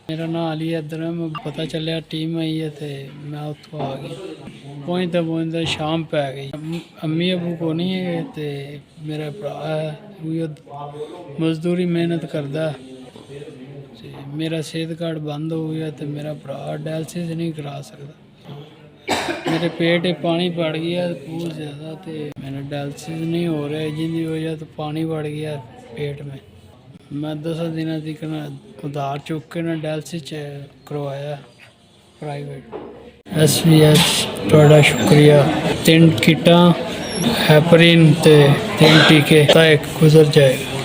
मेरा नाम अली अदर है। मैं पता चलिया टीम आई है तो मैं उत्थों आ गया। पहुँचते शाम पै गई। अम्मी अबू को नहीं है तो मेरा भरा है मजदूरी मेहनत करता। मेरा सेहत कार्ड बंद हो गया तो मेरा भरा डायलिसिस नहीं करा सकता। मेरे पेट में पानी बढ़ गया बहुत ज़्यादा तो मेरा डायलिसिस नहीं हो रहा है, जिसकी वजह तो पानी बढ़ गया पेट में। मैं 10 दिन तक उधार चुक के ना डायलिसिस करवाया प्राइवेट। SVS थोड़ा शुक्रिया। 3 किटा हैपरिन ते 3 टीके तक गुजर जाएगा।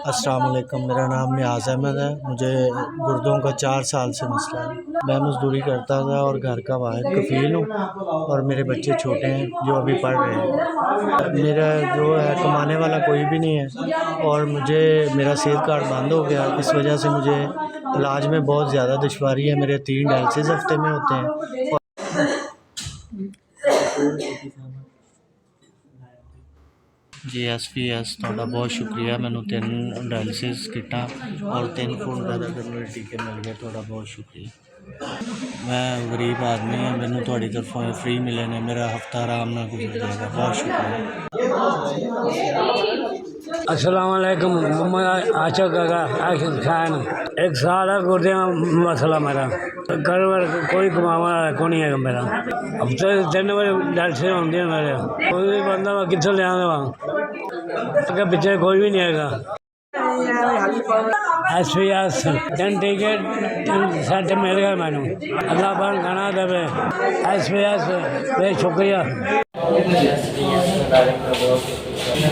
अस्सलाम वालेकुम, मेरा नाम नियाज़ अहमद है। मुझे गुर्दों का 4 साल से मसला है। मैं मज़दूरी करता था और घर का वाहिद कफ़ील हूँ और मेरे बच्चे छोटे हैं जो अभी पढ़ रहे हैं। मेरा जो है कमाने वाला कोई भी नहीं है और मुझे मेरा सेहत कार्ड बंद हो गया। इस वजह से मुझे इलाज में बहुत ज़्यादा दुश्वारी है। मेरे 3 डायलिसिस हफ्ते में होते हैं। जी SVS ਤੁਹਾਡਾ बहुत शुक्रिया। मैंने 3 डायलिसिस किटा और 3 खून का मेरे टीके मिल गए। ਤੁਹਾਡਾ बहुत शुक्रिया। मैं गरीब आदमी हाँ, मैंने ਤੁਹਾਡੀ तरफों फ्री मिले ने। मेरा हफ्ता आराम नाल गुजर जाएगा। बहुत शुक्रिया। अस्सलाम वालेकुम। मोहम्मद आशिक आशिक खान। 1 साल है गुर्दे का मसला मेरा। घर वर कोई कमावा को नहीं है मेरा। हफ्ते 3 बार डायलिसिस होंगे मेरे। कोई भी बंदा मैं कितों लिया अगर पीछे कोई भी नहीं है। SVS 3 टिकट 3 सेट मिल गए मैनू। अल्लाह पाक खाना देवे। SVS बहुत शुक्रिया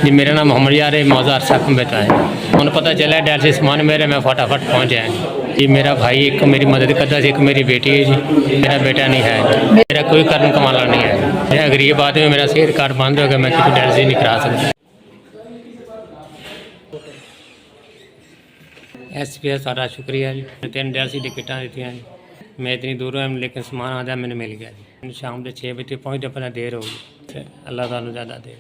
जी। मेरा नाम मोहम्मद यार मौजा अरसा बेटा है। उन्हें पता चला डायलिसिस सामान मेरे, मैं फटाफट पहुँच आया जी। मेरा भाई एक मेरी मदद करता है, एक मेरी बेटी है जी। मेरा बेटा नहीं है, मेरा कोई कर्म कमाना नहीं है। मेरा गरीब आदमी, मेरा सेहत कार्ड बंद हो गया, मैं किसी डायलिसिस नहीं करा सकता। SVS सारा शुक्रिया जी। 3 डायलिसिस टिकटा दी जी। मैं इतनी दूर हूँ लेकिन सामान आदा मैंने मिल गया जी। शाम के 6 बजे पहुँचते पहले देर हो गई। अल्लाह ताला ज़्यादा दे।